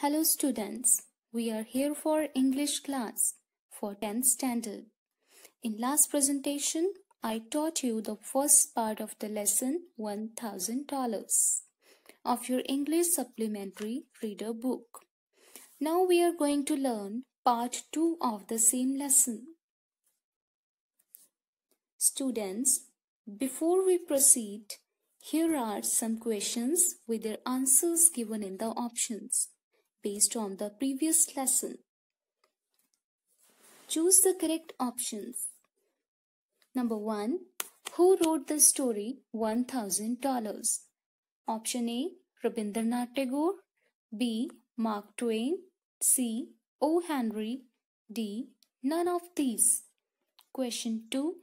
Hello students, we are here for English class for 10th standard. In last presentation, I taught you the first part of the lesson $1,000 of your English supplementary reader book. Now we are going to learn part 2 of the same lesson. Students, before we proceed, here are some questions with their answers given in the options based on the previous lesson. Choose the correct options. Number 1. Who wrote the story $1,000? Option A. Rabindranath Tagore. B. Mark Twain. C. O. Henry. D. None of these. Question 2.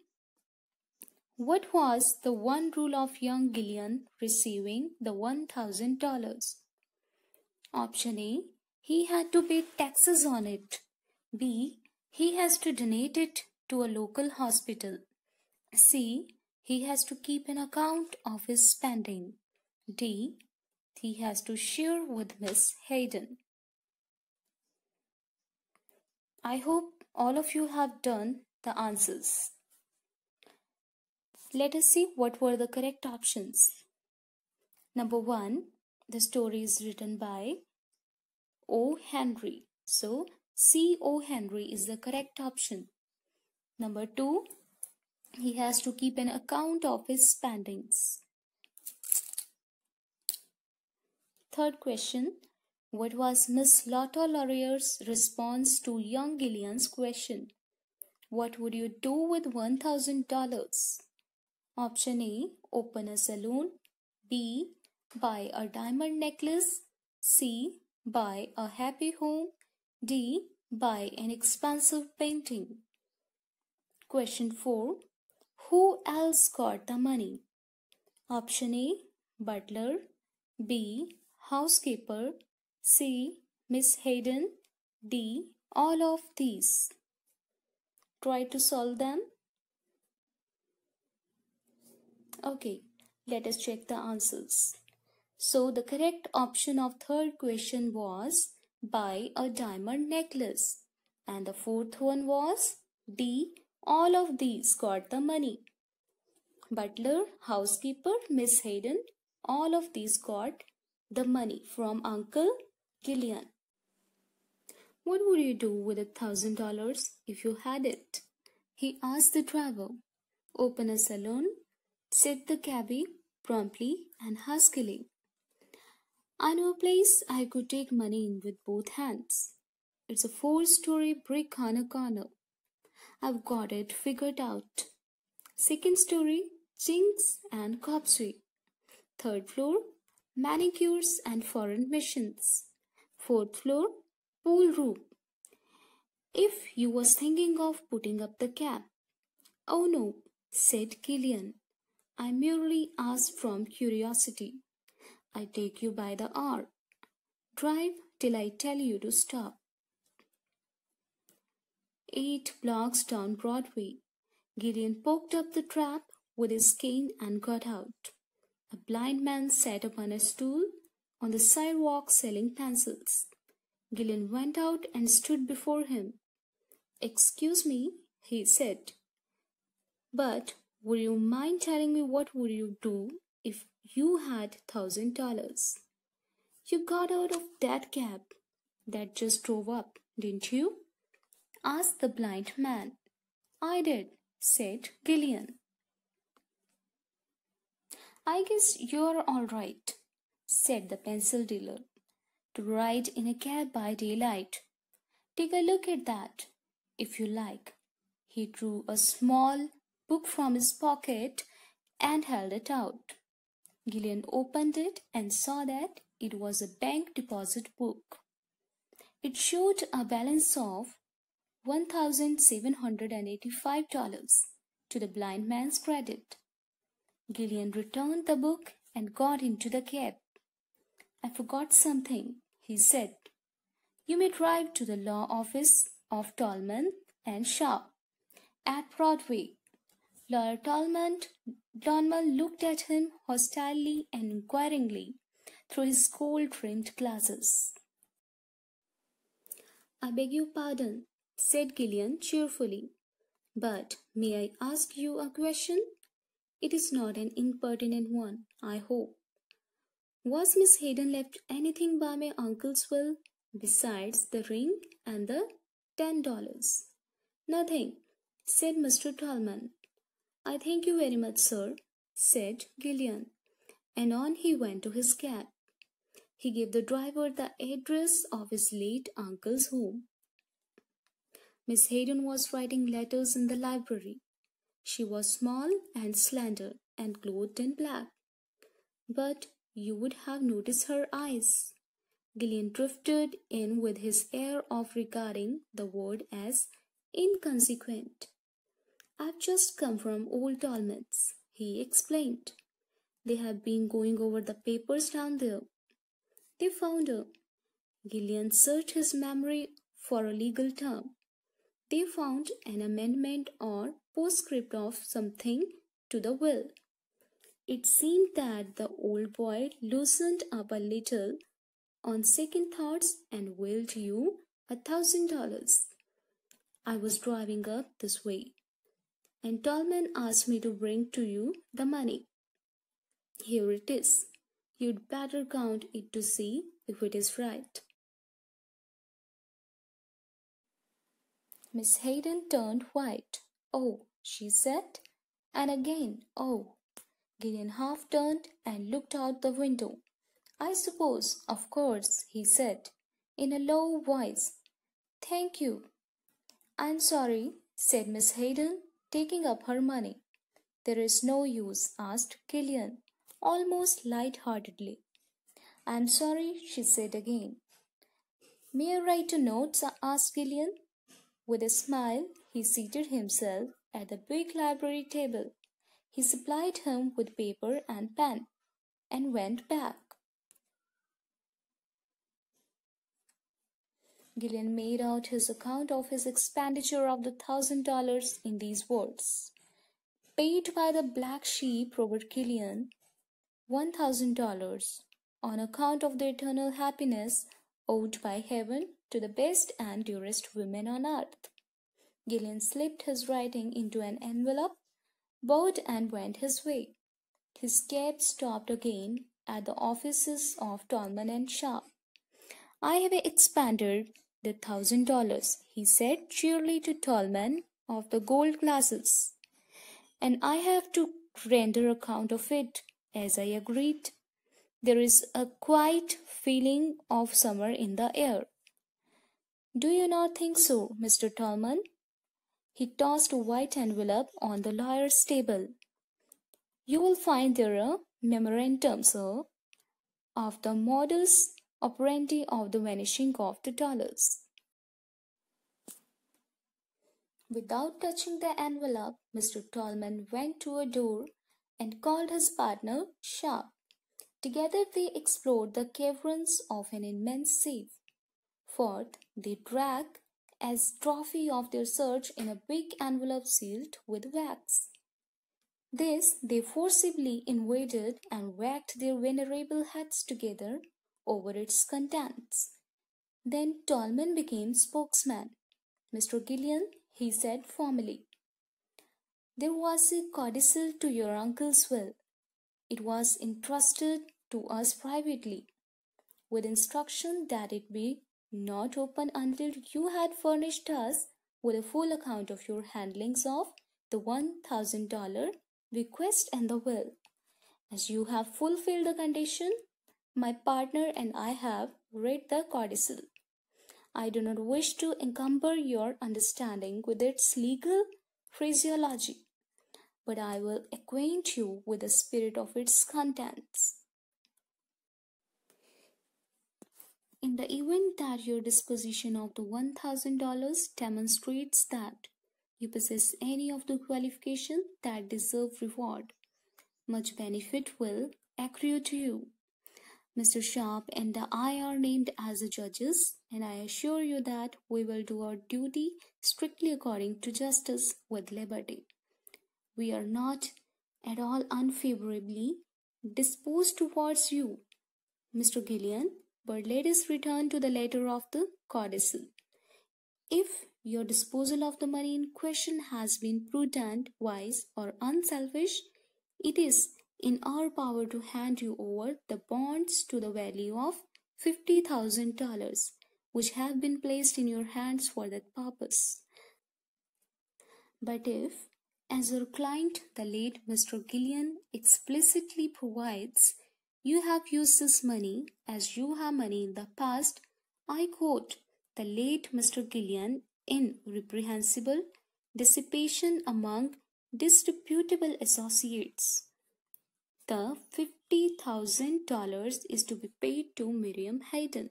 What was the one rule of young Gillian receiving the $1,000? Option A. He had to pay taxes on it. B. He has to donate it to a local hospital. C. He has to keep an account of his spending. D. He has to share with Miss Hayden. I hope all of you have done the answers. Let us see what were the correct options. Number 1. The story is written by O. Henry. So, C. O. Henry is the correct option. Number 2. He has to keep an account of his spendings. Third question. What was Miss Lotta Laurier's response to young Gillian's question? What would you do with $1,000? Option A. Open a saloon. B. Buy a diamond necklace. C. Buy a happy home. D. Buy an expensive painting. Question 4. Who else got the money? Option A. Butler. B. Housekeeper. C. Miss Hayden. D. All of these. Try to solve them. Okay, let us check the answers. So the correct option of third question was buy a diamond necklace. And the fourth one was D. All of these got the money. Butler, housekeeper, Miss Hayden, all of these got the money from Uncle Gillian. What would you do with $1,000 if you had it? He asked the driver. Open a saloon, said the cabby promptly and huskily. I know a place I could take money in with both hands. It's a 4-story brick on a corner. I've got it figured out. Second story, chinks and copsey. Third floor, manicures and foreign missions. Fourth floor, pool room. If you was thinking of putting up the cap. Oh no, said Gillian. I merely asked from curiosity. I take you by the hour. Drive till I tell you to stop. 8 blocks down Broadway. Gillian poked up the trap with his cane and got out. A blind man sat upon a stool on the sidewalk selling pencils. Gillian went out and stood before him. Excuse me, he said, but would you mind telling me what would you do if you had $1,000? You got out of that cab that just drove up, didn't you? Asked the blind man. I did, said Gillian. I guess you're all right, said the pencil dealer. To ride in a cab by daylight. Take a look at that, if you like. He drew a small book from his pocket and held it out. Gillian opened it and saw that it was a bank deposit book. It showed a balance of $1,785 to the blind man's credit. Gillian returned the book and got into the cab. I forgot something, he said. You may drive to the law office of Tolman and Shaw at Broadway. Lawyer Tolman looked at him hostilely and inquiringly through his gold-rimmed glasses. "I beg your pardon," said Gillian cheerfully, "but may I ask you a question? It is not an impertinent one, I hope. Was Miss Hayden left anything by my uncle's will besides the ring and the $10? "Nothing," said Mr. Tallman. "I thank you very much, sir," said Gillian, and on he went to his cab. He gave the driver the address of his late uncle's home. Miss Hayden was writing letters in the library. She was small and slender and clothed in black. But you would have noticed her eyes. Gillian drifted in with his air of regarding the word as inconsequent. "I've just come from old Tallman's," he explained. "They have been going over the papers down there. They found a—" Gillian searched his memory for a legal term. "They found an amendment or postscript of something to the will. It seemed that the old boy loosened up a little on second thoughts and willed you $1,000. I was driving up this way, and Tallman asked me to bring to you the money. Here it is. You'd better count it to see if it is right." Miss Hayden turned white. "Oh," she said, and again, "Oh." Gillian half turned and looked out the window. "I suppose, of course," he said, in a low voice. "Thank you." "I'm sorry," said Miss Hayden, taking up her money. "There is no use," asked Gillian, almost light-heartedly. "I'm sorry," she said again. "May I write a note?" asked Gillian. With a smile, he seated himself at the big library table. He supplied him with paper and pen, and went back. Gillian made out his account of his expenditure of the $1,000 in these words. "Paid by the black sheep, Robert Gillian, $1,000, on account of the eternal happiness owed by heaven to the best and dearest women on earth." Gillian slipped his writing into an envelope, bowed and went his way. His cab stopped again at the offices of Tallman and Sharp. "I have expended the $1,000, he said cheerily to Tallman of the gold glasses, "and I have to render account of it, as I agreed. There is a quiet feeling of summer in the air. Do you not think so, Mr. Tallman?" He tossed a white envelope on the lawyer's table. "You will find there a memorandum, sir, of the modus operandi of the vanishing of the dollars." Without touching the envelope, Mr. Tallman went to a door and called his partner, Sharp. Together they explored the caverns of an immense safe. Forth they dragged as trophy of their search in a big envelope sealed with wax. This they forcibly invaded and whacked their venerable heads together over its contents. Then Tallman became spokesman. "Mr. Gillian," he said formally, "there was a codicil to your uncle's will. It was entrusted to us privately, with instruction that it be not opened until you had furnished us with a full account of your handlings of the $1,000 bequest and the will. As you have fulfilled the condition, my partner and I have read the codicil. I do not wish to encumber your understanding with its legal phraseology, but I will acquaint you with the spirit of its contents. In the event that your disposition of the $1,000 demonstrates that you possess any of the qualifications that deserve reward, much benefit will accrue to you. Mr. Sharp and I are named as the judges, and I assure you that we will do our duty strictly according to justice with liberty. We are not at all unfavorably disposed towards you, Mr. Gillian, but let us return to the letter of the codicil. If your disposal of the money in question has been prudent, wise, or unselfish, it is in our power to hand you over the bonds to the value of $50,000, which have been placed in your hands for that purpose. But if, as your client, the late Mr. Gillian, explicitly provides, you have used this money as you have money in the past, I quote the late Mr. Gillian in reprehensible dissipation among disreputable associates. The $50,000 is to be paid to Miriam Hayden,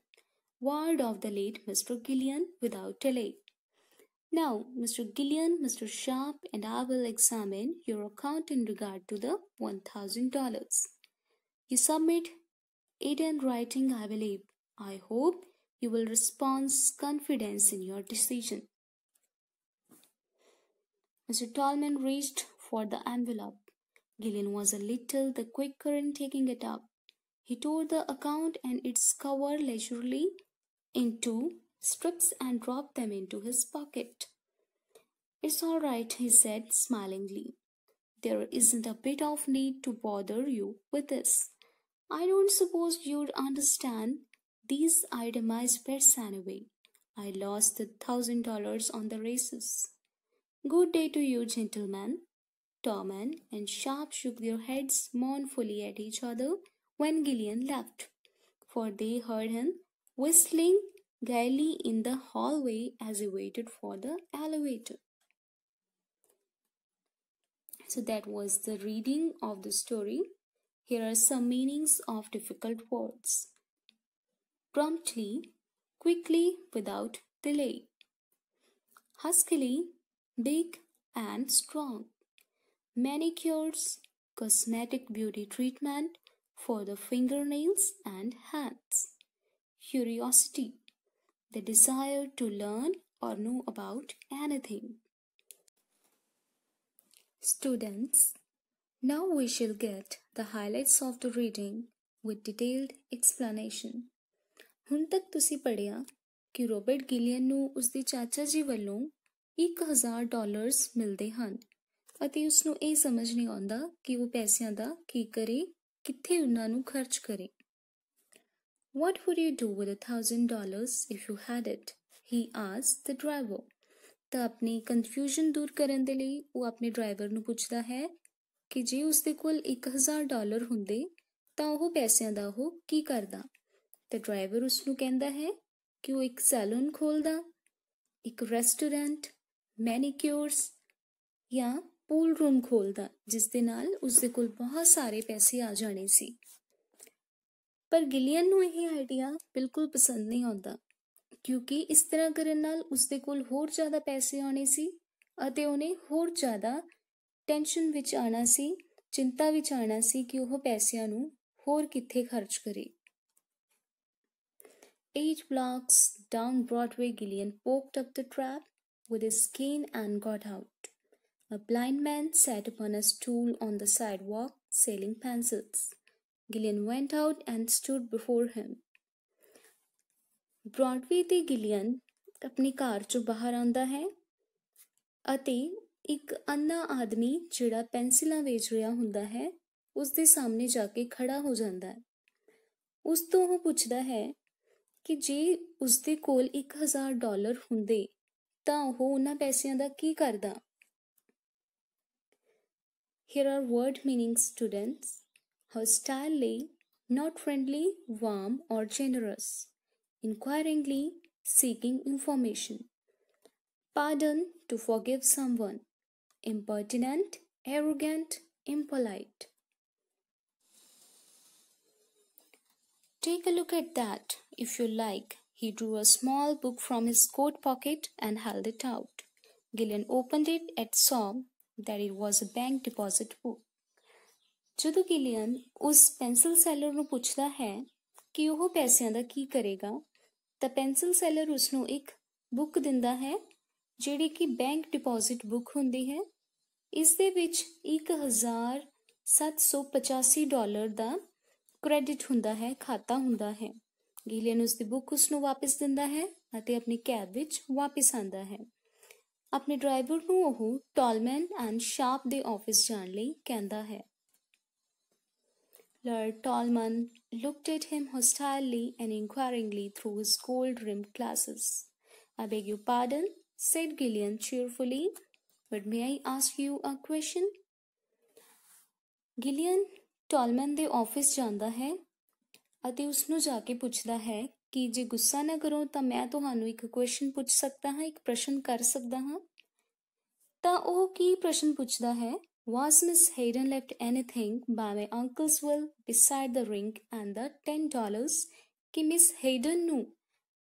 ward of the late Mr. Gillian, without delay. Now, Mr. Gillian, Mr. Sharp, and I will examine your account in regard to the $1,000. You submit it in writing, I believe. I hope you will respond confidence in your decision. Mr. Tallman reached for the envelope. Gillian was a little the quicker in taking it up. He tore the account and its cover leisurely into strips and dropped them into his pocket. It's all right, he said smilingly. There isn't a bit of need to bother you with this. I don't suppose you'd understand these itemized bets anyway. I lost the $1,000 on the races. Good day to you, gentlemen. Tallman and Sharp shook their heads mournfully at each other when Gillian left, for they heard him whistling gaily in the hallway as he waited for the elevator. So that was the reading of the story. Here are some meanings of difficult words. Promptly, quickly, without delay. Huskily, big and strong. Manicures, cosmetic beauty treatment for the fingernails and hands. Curiosity, the desire to learn or know about anything. Students, now we shall get the highlights of the reading with detailed explanation. ਹੁਣ ਤੱਕ ਤੁਸੀਂ ਪੜ੍ਹਿਆ ਕਿ Robert ਗਿਲੀਅਨ ਨੂੰ ਉਸਦੇ ਚਾਚਾ ਜੀ ਵੱਲੋਂ $1,000 ਮਿਲਦੇ ਹਨ ਅਤੇ ਉਸਨੂੰ ਇਹ ਸਮਝ ਨਹੀਂ ਆਉਂਦਾ ਕਿ ਉਹ ਪੈਸਿਆਂ ਦਾ ਕੀ ਕਰੇ, ਕਿੱਥੇ ਉਹਨਾਂ ਨੂੰ ਖਰਚ ਕਰੇ. What would you do with $1,000 if you had it? He asked the driver. ਤਾਂ ਆਪਣੀ ਕਨਫਿਊਜ਼ਨ ਦੂਰ ਕਰਨ ਦੇ ਲਈ ਉਹ ਆਪਣੇ ਡਰਾਈਵਰ ਨੂੰ ਪੁੱਛਦਾ ਹੈ ਕਿ ਜੇ ਉਸਦੇ ਕੋਲ $1,000 ਹੁੰਦੇ ਤਾਂ ਉਹ ਪੈਸਿਆਂ ਦਾ ਉਹ ਕੀ ਕਰਦਾ. ਤਾਂ ਡਰਾਈਵਰ ਉਸਨੂੰ ਕਹਿੰਦਾ ਹੈ ਕਿ ਉਹ ਇੱਕ ਸੈਲੂਨ ਖੋਲ੍ਹਦਾ, ਇੱਕ ਰੈਸਟੋਰੈਂਟ, ਮੈਨੀਕਿਉਰਸ ਜਾਂ ਪੂਲ ਰੂਮ ਖੋਲ੍ਹਦਾ, ਜਿਸ ਦੇ ਨਾਲ ਉਸਦੇ ਕੋਲ ਬਹੁਤ ਸਾਰੇ ਪੈਸੇ ਆ ਜਾਣੇ ਸੀ. ਪਰ ਗਿਲੀਅਨ ਨੂੰ ਇਹ ਆਈਡੀਆ ਬਿਲਕੁਲ ਪਸੰਦ ਨਹੀਂ ਆਉਂਦਾ, ਕਿਉਂਕਿ ਇਸ ਤਰ੍ਹਾਂ ਕਰਨ ਨਾਲ ਉਸਦੇ ਕੋਲ ਹੋਰ ਜ਼ਿਆਦਾ ਪੈਸੇ ਆਉਣੇ ਸੀ ਅਤੇ ਉਹਨੇ ਹੋਰ ਜ਼ਿਆਦਾ ਟੈਨਸ਼ਨ ਵਿੱਚ ਆਉਣਾ ਸੀ, ਚਿੰਤਾ ਵਿੱਚ ਆਉਣਾ ਸੀ ਕਿ ਉਹ ਪੈਸਿਆਂ ਨੂੰ ਹੋਰ ਕਿੱਥੇ ਖਰਚ ਕਰੇ. 8 blocks down Broadway, Gillian poked up the trap with his cane and got out. A blind man sat upon a stool on the sidewalk, selling pencils. Gillian went out and stood before him. Broadway ਤੇ Gillian ਆਪਣੀ ਕਾਰ ਚੋਂ ਬਾਹਰ ਆਉਂਦਾ ਹੈ ਅਤੇ ਇੱਕ ਅੰਨਾ ਆਦਮੀ ਜਿਹੜਾ ਪੈਨਸਿਲਾਂ ਵੇਚ ਰਿਹਾ ਹੁੰਦਾ ਹੈ ਉਸ ਦੇ ਸਾਹਮਣੇ ਜਾ ਕੇ ਖੜਾ ਹੋ ਜਾਂਦਾ ਹੈ. ਉਸ ਤੋਂ ਉਹ ਪੁੱਛਦਾ ਹੈ ਕਿ ਜੇ ਉਸਦੇ ਕੋਲ $1,000 ਹੁੰਦੇ ਤਾਂ ਉਹ ਉਹਨਾਂ ਪੈਸਿਆਂ ਦਾ ਕੀ ਕਰਦਾ. Here are word meanings, students. Hostilely, not friendly, warm or generous. Inquiringly, seeking information. Pardon, to forgive someone. Impertinent, arrogant, impolite. Take a look at that, if you like. He drew a small book from his coat pocket and held it out. Gillian opened it and saw that it was a bank deposit book. ਜਦੋਂ ਗਿਲੀਅਨ ਉਸ pencil seller ਨੂੰ ਪੁੱਛਦਾ ਹੈ ਕਿ ਉਹ ਪੈਸਿਆਂ ਦਾ ਕੀ ਕਰੇਗਾ ਤਾਂ ਪੈਨਸਿਲ ਸੈਲਰ ਉਸਨੂੰ ਇੱਕ ਬੁੱਕ ਦਿੰਦਾ ਹੈ ਜਿਹੜੀ ਕਿ ਬੈਂਕ ਡਿਪੋਜ਼ਿਟ ਬੁੱਕ ਹੁੰਦੀ ਹੈ. ਇਸ ਦੇ ਵਿੱਚ $1,785 ਦਾ ਕ੍ਰੈਡਿਟ ਹੁੰਦਾ ਹੈ, ਖਾਤਾ ਹੁੰਦਾ ਹੈ, ਗਿਲੀਅਨ ਉਸਦੀ ਬੁੱਕ ਉਸਨੂੰ ਵਾਪਸ ਦਿੰਦਾ ਹੈ ਅਤੇ ਆਪਣੀ ਕੈਬ ਵਿੱਚ ਵਾਪਸ ਆਉਂਦਾ ਹੈ। ਆਪਣੇ ਡਰਾਈਵਰ ਨੂੰ ਉਹ ਟਾਲਮੈਨ ਐਂਡ ਸ਼ਾਰਪ ਦੇ ਆਫਿਸ ਜਾਣ ਲਈ ਕਹਿੰਦਾ ਹੈ। Lord Tallman looked at him hostilely and inquiringly through his gold-rimmed glasses. "I beg your pardon," said Gillian cheerfully, "but may I ask you a question?" Gillian Tallman ਦੇ office ਜਾਂਦਾ ਹੈ ਅਤੇ ਉਸਨੂੰ ਜਾ ਕੇ ਪੁੱਛਦਾ ਹੈ ਕਿ ਜੇ ਗੁੱਸਾ ਨਾ ਕਰੋ ਤਾਂ ਮੈਂ ਤੁਹਾਨੂੰ ਇੱਕ ਕੁਐਸਚਨ ਪੁੱਛ ਸਕਦਾ ਹਾਂ, ਇੱਕ ਪ੍ਰਸ਼ਨ ਕਰ ਸਕਦਾ ਹਾਂ। ਤਾਂ ਉਹ ਕੀ ਪ੍ਰਸ਼ਨ ਪੁੱਛਦਾ ਹੈ? Was Miss Hayden left anything by my uncle's will beside the ring and the $10? ਕਿ ਮਿਸ ਹੇਡਨ ਨੂੰ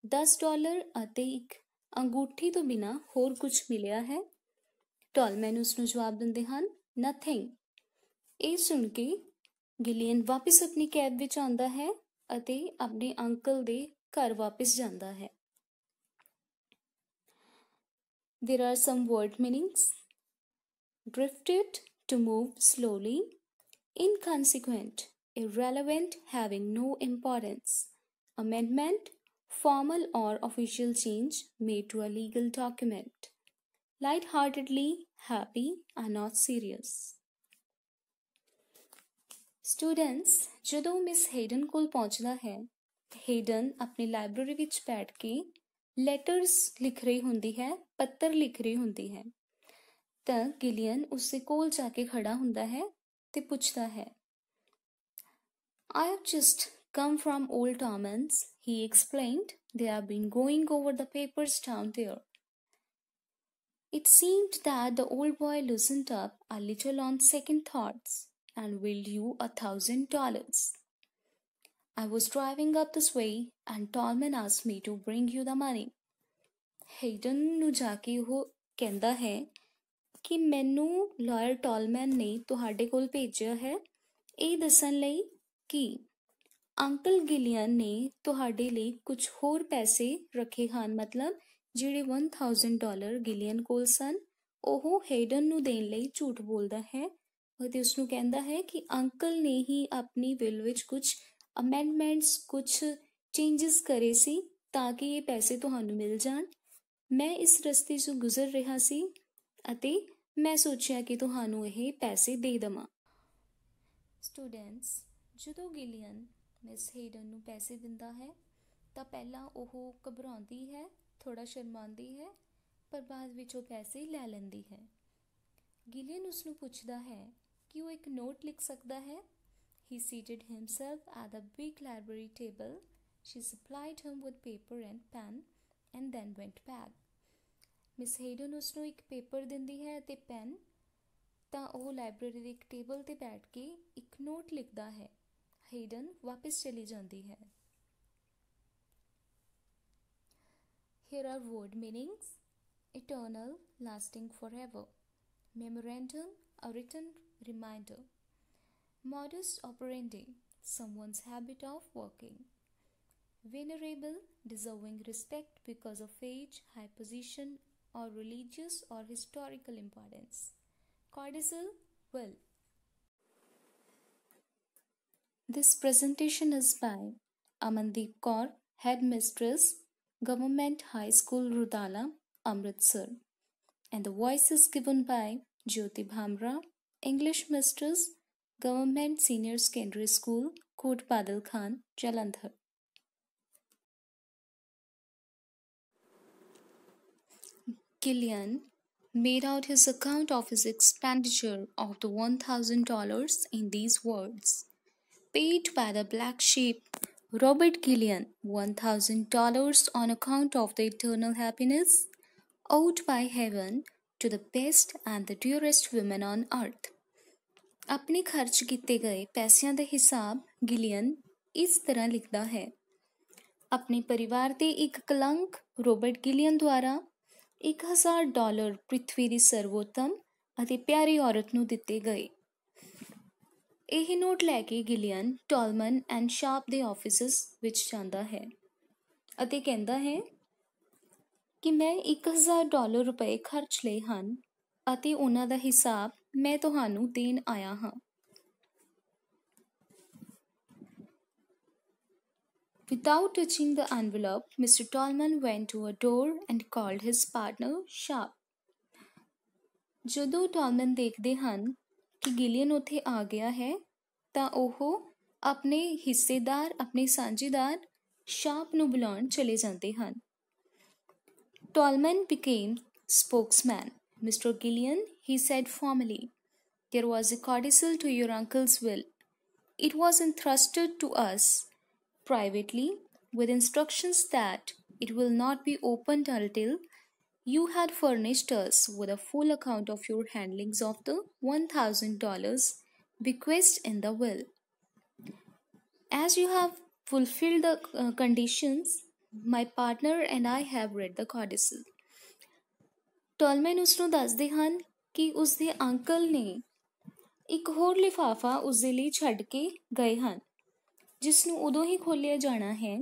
$10 ਅਤੇ ਇੱਕ ਅੰਗੂਠੀ ਤੋਂ ਬਿਨਾਂ ਹੋਰ ਕੁਝ ਮਿਲਿਆ ਹੈ? ਟਾਲਮੈਨ ਉਸਨੂੰ ਜਵਾਬ ਦਿੰਦੇ ਹਨ, ਨਥਿੰਗ। ਇਹ ਸੁਣ ਕੇ ਗਿਲੀਅਨ ਵਾਪਿਸ ਆਪਣੀ ਕੈਬ ਵਿੱਚ ਆਉਂਦਾ ਹੈ ਅਤੇ ਆਪਣੇ ਅੰਕਲ ਦੇ ਘਰ ਵਾਪਿਸ ਜਾਂਦਾ ਹੈ। There are some word meanings. Drifted, to move slowly. Inconsequent, irrelevant, having no importance. Amendment, formal or official change made to a legal document. Light-heartedly, happy and not serious. Students, ਜਦੋਂ miss Hayden ਕੋਲ ਪਹੁੰਚਦਾ ਹੈ, Hayden ਆਪਣੀ library ਵਿੱਚ ਬੈਠ ਕੇ letters ਲਿਖ ਰਹੀ ਹੁੰਦੀ ਹੈ, ਪੱਤਰ ਲਿਖ ਰਹੀ ਹੁੰਦੀ ਹੈ। ਤਾਂ ਗਿਲੀਅਨ ਉਸਦੇ ਕੋਲ ਜਾ ਕੇ ਖੜਾ ਹੁੰਦਾ ਹੈ ਤੇ ਪੁੱਛਦਾ ਹੈ, I have just come from old Tormans, he explained. They have been going over the papers down there. It seemed that the old boy loosened up a little on second thoughts and willed you $1,000. I was driving up this way and Tallman asked me to bring you the money. Hayden ਨੂੰ ਜਾ ਕੇ ਉਹ ਕਹਿੰਦਾ ਹੈ ਕਿ ਮੈਨੂੰ lawyer ਟਾਲਮੈਨ ਨੇ ਤੁਹਾਡੇ ਕੋਲ ਭੇਜਿਆ ਹੈ ਇਹ ਦੱਸਣ ਲਈ ਕਿ ਅੰਕਲ ਗਿਲੀਅਨ ਨੇ ਤੁਹਾਡੇ ਲਈ ਕੁਝ ਹੋਰ ਪੈਸੇ ਰੱਖੇ ਹਨ। ਮਤਲਬ ਜਿਹੜੇ $1,000 ਗਿਲੀਅਨ ਕੋਲ ਸਨ ਉਹ ਹੇਡਨ ਨੂੰ ਦੇਣ ਲਈ ਝੂਠ ਬੋਲਦਾ ਹੈ ਅਤੇ ਉਸਨੂੰ ਕਹਿੰਦਾ ਹੈ ਕਿ ਅੰਕਲ ਨੇ ਹੀ ਆਪਣੀ ਵਿਲ ਵਿੱਚ ਕੁਝ ਅਮੈਂਡਮੈਂਟਸ, ਕੁਝ ਚੇਂਜਸ ਕਰੇ ਸੀ ਤਾਂ ਕਿ ਇਹ ਪੈਸੇ ਤੁਹਾਨੂੰ ਮਿਲ ਜਾਣ। ਮੈਂ ਇਸ ਰਸਤੇ 'ਚੋਂ ਗੁਜ਼ਰ ਰਿਹਾ ਸੀ ਅਤੇ ਮੈਂ ਸੋਚਿਆ ਕਿ ਤੁਹਾਨੂੰ ਇਹ ਪੈਸੇ ਦੇ ਦੇਵਾਂ। ਸਟੂਡੈਂਟਸ, ਜਦੋਂ ਗਿਲੀਅਨ ਮਿਸ ਹੇਡਨ ਨੂੰ ਪੈਸੇ ਦਿੰਦਾ ਹੈ ਤਾਂ ਪਹਿਲਾਂ ਉਹ ਘਬਰਾਉਂਦੀ ਹੈ, ਥੋੜ੍ਹਾ ਸ਼ਰਮਾਉਂਦੀ ਹੈ, ਪਰ ਬਾਅਦ ਵਿੱਚ ਉਹ ਪੈਸੇ ਲੈ ਲੈਂਦੀ ਹੈ। ਗਿਲੀਅਨ ਉਸਨੂੰ ਪੁੱਛਦਾ ਹੈ ਕਿ ਉਹ ਇੱਕ ਨੋਟ ਲਿਖ ਸਕਦਾ ਹੈ। He seated himself at the big library table. She supplied him with paper and pen and then went back. Miss Hayden ਉਸਨੂੰ ਇੱਕ ਪੇਪਰ ਦਿੰਦੀ ਹੈ ਅਤੇ ਪੈਨ। ਤਾਂ ਉਹ ਲਾਇਬ੍ਰੇਰੀ ਦੇ ਇੱਕ ਟੇਬਲ 'ਤੇ ਬੈਠ ਕੇ ਇੱਕ ਨੋਟ ਲਿਖਦਾ ਹੈ। ਹੇਡਨ ਵਾਪਿਸ ਚਲੀ ਜਾਂਦੀ ਹੈ। Here are word meanings. Eternal, lasting forever. Memorandum, a written reminder. Modus operandi, someone's habit of working. Venerable, deserving respect because of age, high position, or religious or historical importance. Codicil, will. This presentation is by Amandeep Kaur, Headmistress, Government High School, Rudala, Amritsar. And the voice is given by Jyoti Bhamra, English Mistress, Government Senior Secondary School, Kot Badal Khan, Jalandhar. Gillian made out his account of his expenditure of the $1,000 in these words. Paid by the black sheep, Robert Gillian, $1,000 on account of the eternal happiness owed by heaven to the best and the dearest women on earth. ਆਪਣੇ ਖਰਚ ਕੀਤੇ ਗਏ ਪੈਸਿਆਂ ਦਾ ਹਿਸਾਬ ਗਿਲੀਅਨ ਇਸ ਤਰ੍ਹਾਂ ਲਿਖਦਾ ਹੈ। ਆਪਣੇ ਪਰਿਵਾਰ ਦੇ ਇੱਕ ਕਲੰਕ ਰੋਬਰਟ ਗਿਲੀਅਨ ਦੁਆਰਾ $1,000 ਪ੍ਰਿਥਵੀ ਦੀ ਸਰਵੋਤਮ ਅਤੇ ਪਿਆਰੀ ਔਰਤ ਨੂੰ ਦਿੱਤੇ ਗਏ। ਇਹ ਨੋਟ ਲੈ ਕੇ ਗਿਲੀਅਨ ਟਾਲਮਨ ਐਂਡ ਸ਼ਾਰਪ ਦੇ ਆਫਿਸਿਸ ਵਿੱਚ ਜਾਂਦਾ ਹੈ ਅਤੇ ਕਹਿੰਦਾ ਹੈ ਕਿ ਮੈਂ $1,000 ਰੁਪਏ ਖਰਚ ਲਏ ਹਨ ਅਤੇ ਉਹਨਾਂ ਦਾ ਹਿਸਾਬ ਮੈਂ ਤੁਹਾਨੂੰ ਦੇਣ ਆਇਆ ਹਾਂ। Without touching the envelope, Mr. Tallman went to a door and called his partner Sharp. ਜਦੋਂ ਟਾਲਮਨ ਦੇਖਦੇ ਹਨ ਕਿ ਗਿਲੀਅਨ ਉੱਥੇ ਆ ਗਿਆ ਹੈ ਤਾਂ ਉਹ ਆਪਣੇ ਹਿੱਸੇਦਾਰ ਆਪਣੇ ਸਾਂਝੇਦਾਰ ਸ਼ਾਰਪ ਨੂੰ ਬੁਲਾਉਣ ਚਲੇ ਜਾਂਦੇ ਹਨ। Tallman became spokesman. Mr. Gillian, he said formally, there was a codicil to your uncle's will. It was entrusted to us privately with instructions that it will not be opened until you had furnished us with a full account of your handlings of the $1,000 bequeathed in the will. As you have fulfilled the conditions, my partner and I have read the codicil. ਟਾਲਮੈਨ ਉਸਨੂੰ ਦੱਸਦੇ ਹਨ ਕਿ ਉਸਦੇ uncle ਨੇ ਇੱਕ ਹੋਰ ਲਿਫਾਫਾ ਉਸਦੇ ਲਈ ਛੱਡ ਕੇ ਗਏ ਹਨ ਜਿਸ ਨੂੰ ਉਦੋਂ ਹੀ ਖੋਲ੍ਹਿਆ ਜਾਣਾ ਹੈ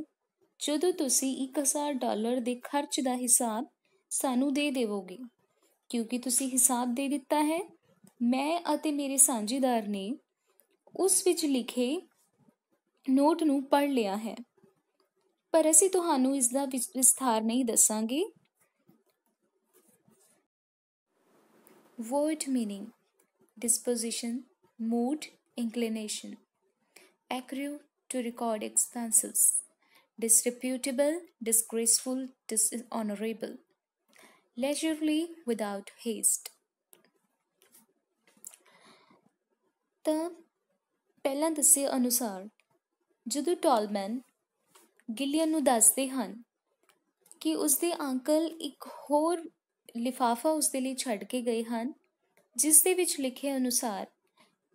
ਜਦੋਂ ਤੁਸੀਂ $1,000 ਦੇ ਖਰਚ ਦਾ ਹਿਸਾਬ ਸਾਨੂੰ ਦੇ ਦੇਵੋਗੇ। ਕਿਉਂਕਿ ਤੁਸੀਂ ਹਿਸਾਬ ਦੇ ਦਿੱਤਾ ਹੈ, ਮੈਂ ਅਤੇ ਮੇਰੇ ਸਾਂਝੇਦਾਰ ਨੇ ਉਸ ਵਿੱਚ ਲਿਖੇ ਨੋਟ ਨੂੰ ਪੜ੍ਹ ਲਿਆ ਹੈ, ਪਰ ਅਸੀਂ ਤੁਹਾਨੂੰ ਇਸ ਦਾ ਵਿਸਥਾਰ ਨਹੀਂ ਦੱਸਾਂਗੇ। Word meaning: disposition, mood, inclination. Accrue, to record expenses. Disreputable, disgraceful, dishonorable. Leisurely, without haste. ਤਾਂ ਪਹਿਲਾਂ ਦੱਸੇ ਅਨੁਸਾਰ ਜਦੋਂ ਟਾਲਮੈਨ ਗਿਲੀਅਨ ਨੂੰ ਦੱਸਦੇ ਹਨ ਕਿ ਉਸਦੇ ਅੰਕਲ ਇੱਕ ਹੋਰ ਲਿਫਾਫਾ ਉਸਦੇ ਲਈ ਛੱਡ ਕੇ ਗਏ ਹਨ ਜਿਸ ਦੇ ਵਿੱਚ ਲਿਖੇ ਅਨੁਸਾਰ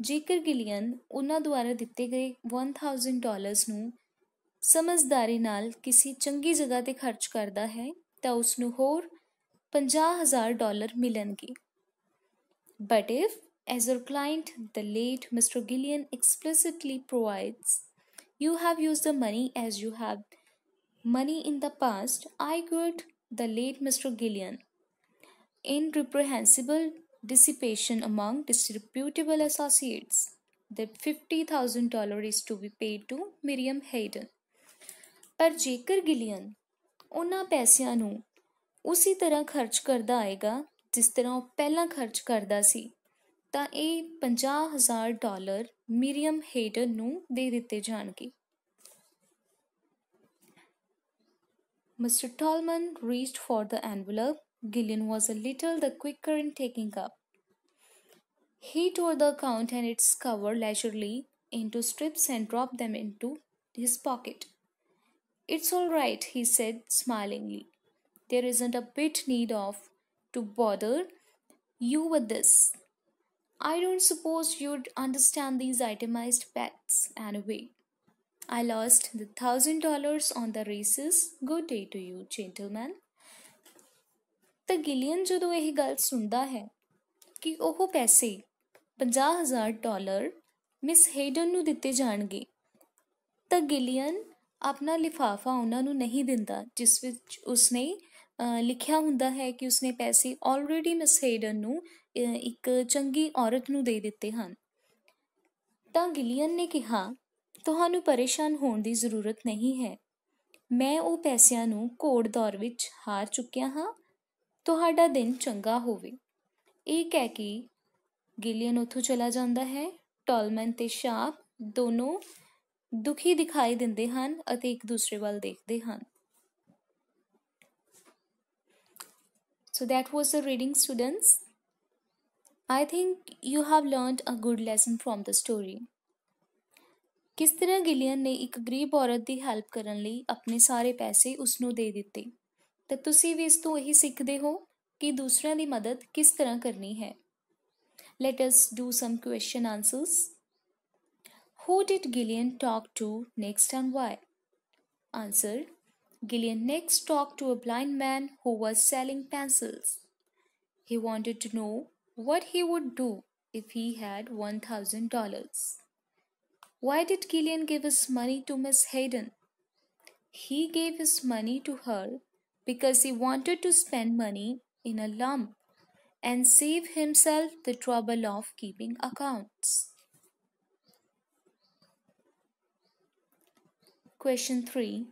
ਜੇਕਰ ਗਿਲੀਅਨ ਉਹਨਾਂ ਦੁਆਰਾ ਦਿੱਤੇ ਗਏ $1,000 ਨੂੰ ਸਮਝਦਾਰੀ ਨਾਲ ਕਿਸੇ ਚੰਗੀ ਜਗ੍ਹਾ 'ਤੇ ਖਰਚ ਕਰਦਾ ਹੈ ਤਾਂ ਉਸਨੂੰ ਹੋਰ $50,000 ਮਿਲਣਗੇ। But if, as your client, the late Mr. Gillian explicitly provides, you have used the money as you have money in the past, I quote the late Mr. Gillian, in reprehensible dissipation among disreputable associates, that $50,000 is to be paid to Miriam Hayden. ਪਰ ਜੇਕਰ ਗਿਲੀਅਨ ਉਹਨਾਂ ਪੈਸਿਆਂ ਨੂੰ ਉਸੇ ਤਰ੍ਹਾਂ ਖਰਚ ਕਰਦਾ ਆਏਗਾ ਜਿਸ ਤਰ੍ਹਾਂ ਉਹ ਪਹਿਲਾਂ ਖਰਚ ਕਰਦਾ ਸੀ ਤਾਂ ਇਹ $50,000 ਮਿਰੀਅਮ ਹੇਡਨ ਨੂੰ ਦੇ ਦਿੱਤੇ ਜਾਣਗੇ। Mr. Tallman reached for the envelope. Gillian was a little the quicker in taking up. He tore the account and its cover leisurely into strips and dropped them into his pocket. It's all right, he said smilingly. There isn't a bit need of to bother you with this. I don't suppose you'd understand these itemized bets anyway. I lost the $1,000 on the races. Good day to you, gentlemen. ਤਾਂ ਗਿਲੀਅਨ ਜਦੋਂ ਇਹ ਗੱਲ ਸੁਣਦਾ ਹੈ ਕਿ ਉਹ ਪੈਸੇ $50,000 miss Hayden ਨੂੰ ਦਿੱਤੇ ਜਾਣਗੇ ਤਾਂ ਗਿਲੀਅਨ ਆਪਣਾ ਲਿਫਾਫਾ ਉਹਨਾਂ ਨੂੰ ਨਹੀਂ ਦਿੰਦਾ ਜਿਸ ਵਿੱਚ ਉਸਨੇ ਲਿਖਿਆ ਹੁੰਦਾ ਹੈ ਕਿ ਉਸਨੇ ਪੈਸੇ ਆਲਰੇਡੀ ਮਿਸ ਹੇਡਨ ਨੂੰ ਇੱਕ ਚੰਗੀ ਔਰਤ ਨੂੰ ਦੇ ਦਿੱਤੇ ਹਨ। ਤਾਂ ਗਿਲੀਅਨ ਨੇ ਕਿਹਾ, ਤੁਹਾਨੂੰ ਪਰੇਸ਼ਾਨ ਹੋਣ ਦੀ ਜ਼ਰੂਰਤ ਨਹੀਂ ਹੈ, ਮੈਂ ਉਹ ਪੈਸਿਆਂ ਨੂੰ ਘੋੜ ਦੌੜ ਵਿੱਚ ਹਾਰ ਚੁੱਕਿਆ ਹਾਂ, ਤੁਹਾਡਾ ਦਿਨ ਚੰਗਾ ਹੋਵੇ। ਇਹ ਕਹਿ ਕੇ ਗਿਲੀਅਨ ਉੱਥੋਂ ਚਲਾ ਜਾਂਦਾ ਹੈ। ਟਾਲਮੈਨ ਤੇ ਸ਼ਾਰਪ ਦੋਨੋਂ ਦੁਖੀ ਦਿਖਾਈ ਦਿੰਦੇ ਹਨ ਅਤੇ ਇੱਕ ਦੂਸਰੇ ਵੱਲ ਦੇਖਦੇ ਹਨ। So that was the reading, students. I think you have learned a good lesson from the story. ਕਿਸ ਤਰ੍ਹਾਂ ਗਿਲੀਅਨ ਨੇ ਇੱਕ ਗਰੀਬ ਔਰਤ ਦੀ ਹੈਲਪ ਕਰਨ ਲਈ ਆਪਣੇ ਸਾਰੇ ਪੈਸੇ ਉਸਨੂੰ ਦੇ ਦਿੱਤੇ ਤਾਂ ਤੁਸੀਂ ਵੀ ਇਸ ਤੋਂ ਇਹੀ ਸਿੱਖਦੇ ਹੋ ਕਿ ਦੂਸਰਿਆਂ ਦੀ ਮਦਦ ਕਿਸ ਤਰ੍ਹਾਂ ਕਰਨੀ ਹੈ। Let us do some question answers. Who did Gillian talk to next and why? Answer: Gillian next talked to a blind man who was selling pencils. He wanted to know what he would do if he had $1,000. Why did Gillian give his money to Miss Hayden? He gave his money to her because he wanted to spend money in a lump and save himself the trouble of keeping accounts. Question 3.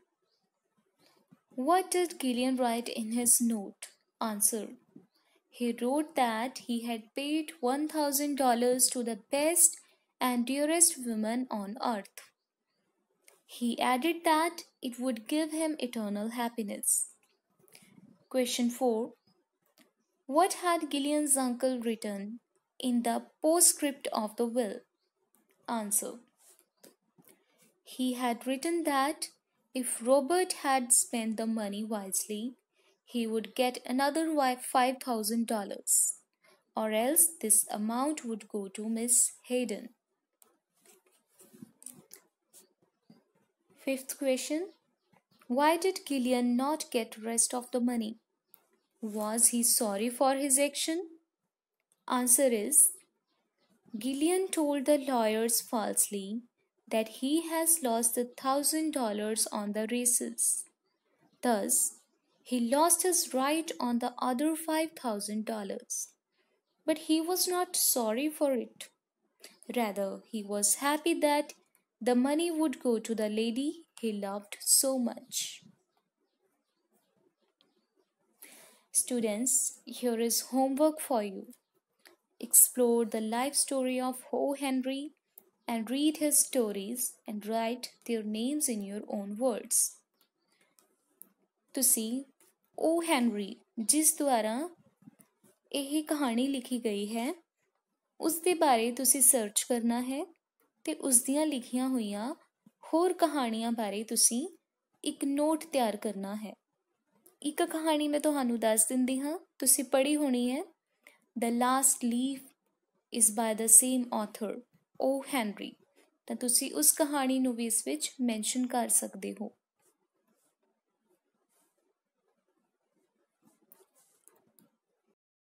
What did Gillian write in his note? Answer. He wrote that he had paid $1,000 to the best and dearest woman on earth. He added that it would give him eternal happiness. Question 4. What had Gillian's uncle written in the postscript of the will? Answer. He had written that if Robert had spent the money wisely, he would get another $5,000, or else this amount would go to Miss Hayden. Fifth question. Why did Gillian not get rest of the money? Was he sorry for his action? Answer is, Gillian told the lawyers falsely that he has lost the $1,000 on the races. Thus, he lost his right on the other $5,000. But he was not sorry for it. Rather, he was happy that the money would go to the lady he loved so much. Students, here is homework for you. Explore the life story of O. Henry and read his stories and write their names in your own words. ਤੁਸੀਂ O. Henry ਜਿਸ ਦੁਆਰਾ ਇਹ ਕਹਾਣੀ ਲਿਖੀ ਗਈ ਹੈ ਉਸ ਦੇ ਬਾਰੇ ਤੁਸੀਂ ਸਰਚ ਕਰਨਾ ਹੈ ਤੇ ਉਸ ਦੀਆਂ ਲਿਖੀਆਂ ਹੋਈਆਂ ਹੋਰ ਕਹਾਣੀਆਂ ਬਾਰੇ ਤੁਸੀਂ ਇੱਕ ਨੋਟ ਤਿਆਰ ਕਰਨਾ ਹੈ। ਇੱਕ ਕਹਾਣੀ ਮੈਂ ਤੁਹਾਨੂੰ ਦੱਸ ਦਿੰਦੀ ਹਾਂ, ਤੁਸੀਂ ਪੜ੍ਹੀ ਹੋਣੀ ਹੈ। The Last Leaf is by the same author, O. Henry। ਤਾਂ ਤੁਸੀਂ ਉਸ ਕਹਾਣੀ ਨੂੰ ਵੀ ਇਸ ਵਿੱਚ ਮੈਂਸ਼ਨ ਕਰ ਸਕਦੇ ਹੋ।